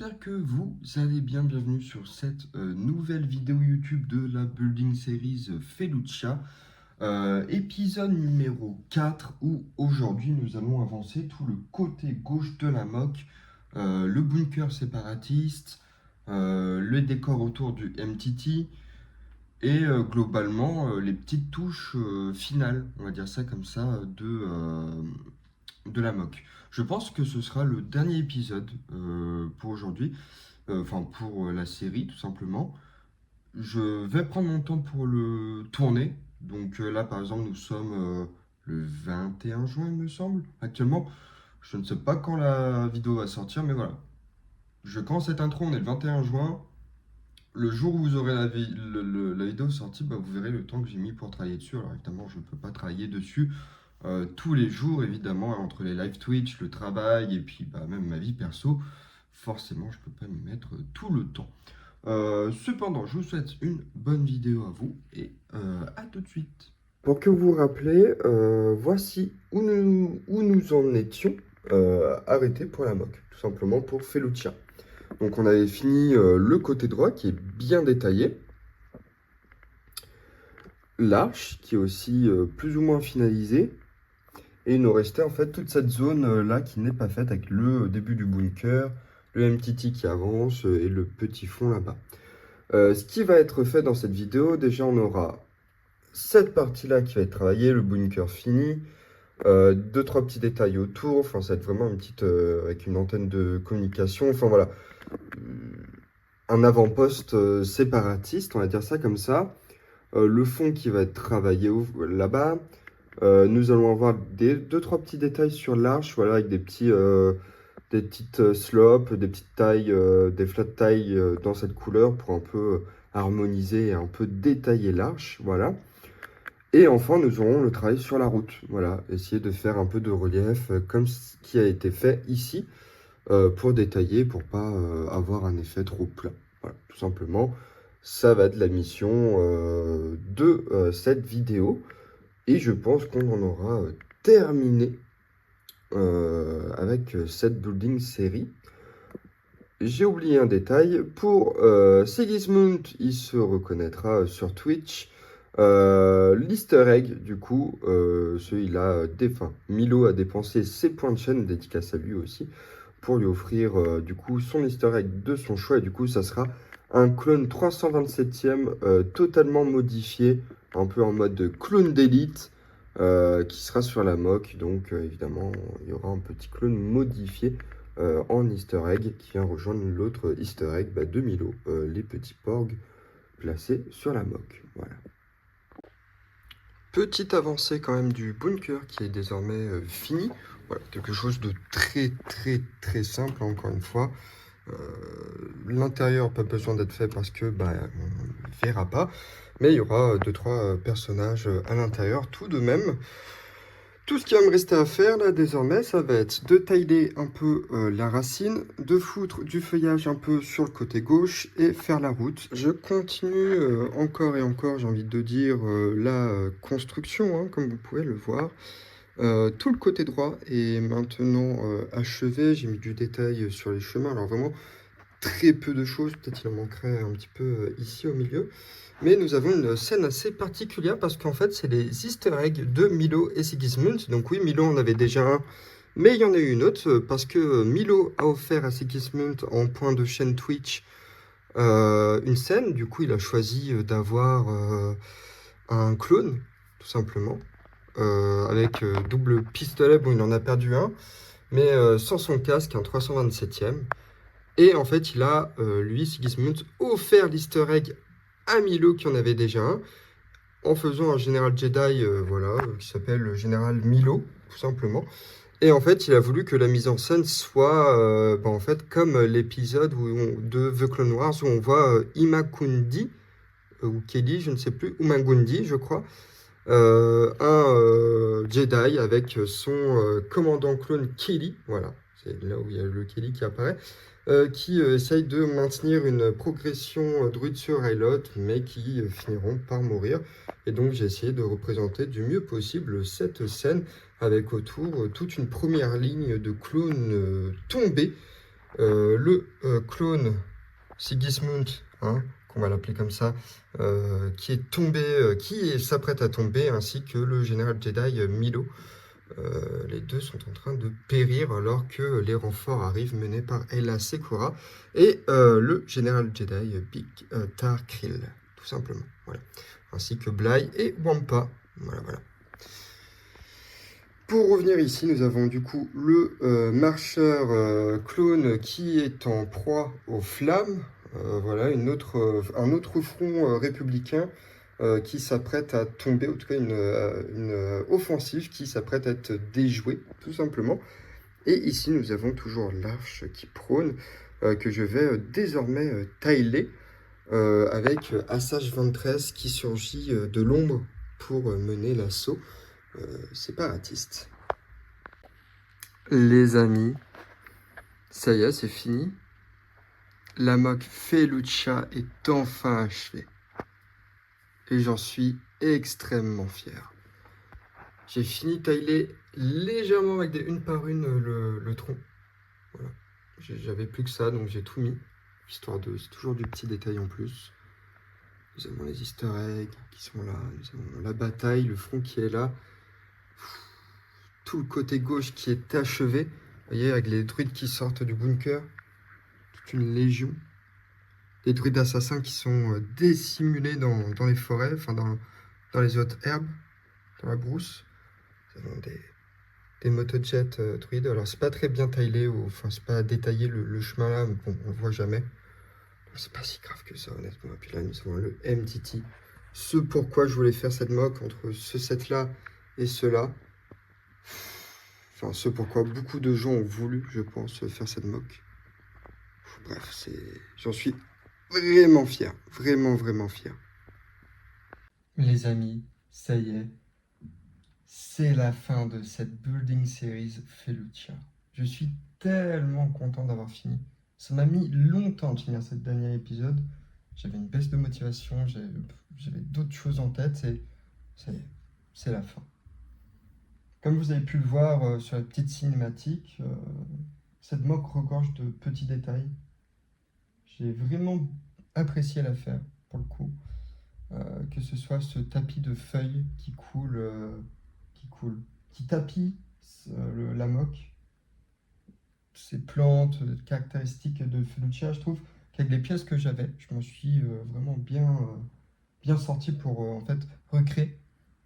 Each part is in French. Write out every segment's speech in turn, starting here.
j'espère que vous allez bien. Bienvenue sur cette nouvelle vidéo YouTube de la Building Series Felucia, épisode numéro 4, où aujourd'hui nous allons avancer tout le côté gauche de la mock, le bunker séparatiste, le décor autour du MTT et globalement les petites touches finales, on va dire ça comme ça, de la mock. Je pense que ce sera le dernier épisode pour aujourd'hui, enfin pour la série tout simplement. Je vais prendre mon temps pour le tourner. Donc là par exemple nous sommes le 21 juin il me semble actuellement. Je ne sais pas quand la vidéo va sortir mais voilà. Je commence cette intro, on est le 21 juin. Le jour où vous aurez la vidéo sortie, bah, vous verrez le temps que j'ai mis pour travailler dessus. Alors évidemment, je ne peux pas travailler dessus tous les jours, évidemment, hein, entre les live Twitch, le travail et puis bah, même ma vie perso. Forcément, je ne peux pas m'y mettre tout le temps. Cependant, je vous souhaite une bonne vidéo à vous et à tout de suite. Pour que vous vous rappelez, voici où nous en étions arrêtés pour la mock, tout simplement pour Felucia. Donc on avait fini le côté droit qui est bien détaillé. L'arche qui est aussi plus ou moins finalisée. Et il nous restait en fait toute cette zone là qui n'est pas faite avec le début du bunker, le MTT qui avance et le petit fond là-bas. Ce qui va être fait dans cette vidéo, déjà on aura cette partie-là qui va être travaillée, le bunker fini, deux, trois petits détails autour, enfin ça va être vraiment une petite, avec une antenne de communication, enfin voilà. Un avant-poste séparatiste, on va dire ça comme ça. Le fond qui va être travaillé là-bas. Nous allons avoir deux, trois petits détails sur l'arche, voilà, avec des petites slopes, des petites tailles, des flat tailles dans cette couleur pour un peu harmoniser et un peu détailler l'arche, voilà. Et enfin, nous aurons le travail sur la route, voilà, essayer de faire un peu de relief comme ce qui a été fait ici pour détailler, pour pas avoir un effet trop plat. Voilà, tout simplement, ça va être la mission de cette vidéo. Et je pense qu'on en aura terminé avec cette building série. J'ai oublié un détail. Pour Sigismund, il se reconnaîtra sur Twitch. L'easter egg, du coup, Milo a dépensé ses points de chaîne, dédicace à lui aussi, pour lui offrir du coup son easter egg de son choix. Et du coup, ça sera un clone 327e totalement modifié, un peu en mode clone d'élite, qui sera sur la mock. Donc évidemment, il y aura un petit clone modifié en easter egg qui vient rejoindre l'autre easter egg de Milo, les petits porgs placés sur la mock. Voilà. Petite avancée quand même du bunker qui est désormais fini. Voilà, quelque chose de très simple encore une fois. L'intérieur pas besoin d'être fait parce que on ne verra pas, mais il y aura deux trois personnages à l'intérieur tout de même. Tout ce qui va me rester à faire là désormais, ça va être de tailler un peu la racine, de foutre du feuillage un peu sur le côté gauche et faire la route. Je continue encore et encore, j'ai envie de dire, la construction, hein, comme vous pouvez le voir. Tout le côté droit est maintenant achevé, j'ai mis du détail sur les chemins, alors vraiment très peu de choses, peut-être il en manquerait un petit peu ici au milieu. Mais nous avons une scène assez particulière parce qu'en fait, c'est les easter eggs de Milo et Sigismund. Donc oui, Milo en avait déjà un, mais il y en a eu une autre parce que Milo a offert à Sigismund en point de chaîne Twitch une scène. Du coup, il a choisi d'avoir un clone, tout simplement, avec double pistolet. Bon, il en a perdu un, mais sans son casque, un 327e. Et en fait, il a, lui, Sigismund, offert l'easter egg à Milo qui en avait déjà un, en faisant un général Jedi, qui s'appelle le général Milo, tout simplement. Et en fait, il a voulu que la mise en scène soit, en fait, comme l'épisode de The Clone Wars où on voit Imakundi, ou Kelly, je ne sais plus, ou Mangundi, je crois, un Jedi avec son commandant clone Kelly, voilà, c'est là où il y a le Kelly qui apparaît, qui essaye de maintenir une progression druide sur Rylot, mais qui finiront par mourir. Et donc j'ai essayé de représenter du mieux possible cette scène, avec autour toute une première ligne de clones tombés, le clone Sigismund, hein, qu'on va l'appeler comme ça, qui est tombé, s'apprête à tomber, ainsi que le général Jedi Milo. Les deux sont en train de périr alors que les renforts arrivent menés par Aayla Secura et le général Jedi Big Tar Krill, tout simplement. Voilà. Ainsi que Bly et Wampa. Voilà, voilà. Pour revenir ici, nous avons du coup le marcheur clone qui est en proie aux flammes. Voilà, un autre front républicain qui s'apprête à tomber, en tout cas une offensive qui s'apprête à être déjouée, tout simplement. Et ici, nous avons toujours l'arche qui prône, que je vais désormais tailer, avec Assage 23 qui surgit de l'ombre pour mener l'assaut séparatiste. Les amis, ça y est, c'est fini. La mock Felucia est enfin achevée. Et j'en suis extrêmement fier. J'ai fini de tailer légèrement avec une par une le tronc. Voilà. J'avais plus que ça, donc j'ai tout mis. Histoire de... C'est toujours du petit détail en plus. Nous avons les easter eggs qui sont là. Nous avons la bataille, le front qui est là. Tout le côté gauche qui est achevé. Vous voyez, avec les druides qui sortent du bunker. Toute une légion. Des druides assassins qui sont dissimulés dans les forêts, enfin dans les hautes herbes, dans la brousse. Nous avons des motojets druides. Alors, c'est pas très bien taillé, enfin, c'est pas détaillé le chemin là, mais bon, on le voit jamais. C'est pas si grave que ça, honnêtement. Et puis là, nous avons le MTT. Ce pourquoi je voulais faire cette mock entre ce set là et ceux-là. Enfin, ce pourquoi beaucoup de gens ont voulu, je pense, faire cette mock. Bref, j'en suis vraiment fier. Vraiment, vraiment fier. Les amis, ça y est. C'est la fin de cette Building Series Felucia. Je suis tellement content d'avoir fini. Ça m'a mis longtemps de finir ce dernier épisode. J'avais une baisse de motivation, j'avais d'autres choses en tête et ça y est, c'est la fin. Comme vous avez pu le voir sur la petite cinématique, cette mock regorge de petits détails. J'ai vraiment apprécié la faire, pour le coup. Que ce soit ce tapis de feuilles qui tapit la moque, ces plantes, caractéristiques de Felucia. Je trouve qu'avec les pièces que j'avais, je m'en suis vraiment bien sorti pour en fait recréer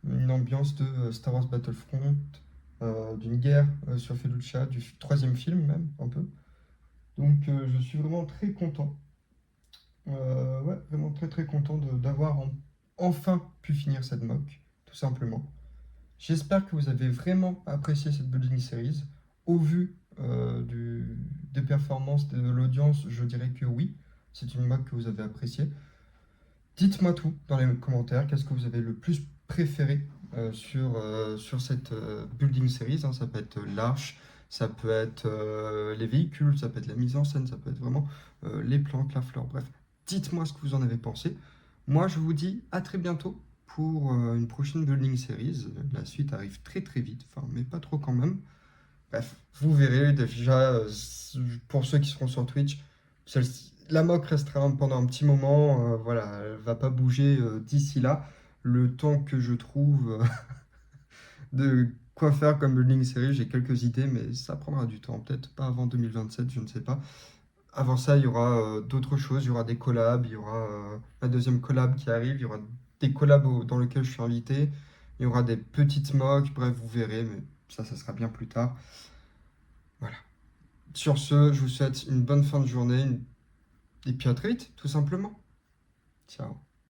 une ambiance de Star Wars Battlefront, d'une guerre sur Felucia, du troisième film même, un peu. Donc je suis vraiment très content. Ouais, vraiment très très content d'avoir enfin pu finir cette mock, tout simplement. J'espère que vous avez vraiment apprécié cette Building Series. Au vu des performances de l'audience, je dirais que oui, c'est une mock que vous avez appréciée. Dites-moi tout dans les commentaires, qu'est-ce que vous avez le plus préféré sur cette Building Series, hein. Ça peut être l'arche, ça peut être les véhicules, ça peut être la mise en scène, ça peut être vraiment les plantes, la flore, bref. Dites-moi ce que vous en avez pensé. Moi, je vous dis à très bientôt pour une prochaine Building Series. La suite arrive très très vite, enfin, mais pas trop quand même. Bref, vous verrez déjà, pour ceux qui seront sur Twitch, la mock restera pendant un petit moment. Voilà, elle va pas bouger d'ici là. Le temps que je trouve de quoi faire comme Building Series, j'ai quelques idées, mais ça prendra du temps. Peut-être pas avant 2027, je ne sais pas. Avant ça, il y aura d'autres choses, il y aura des collabs, il y aura la deuxième collab qui arrive, il y aura des collabs dans lesquels je suis invité, il y aura des petites mocks, bref, vous verrez, mais ça sera bien plus tard. Voilà. Sur ce, je vous souhaite une bonne fin de journée, et puis à très vite, tout simplement. Ciao.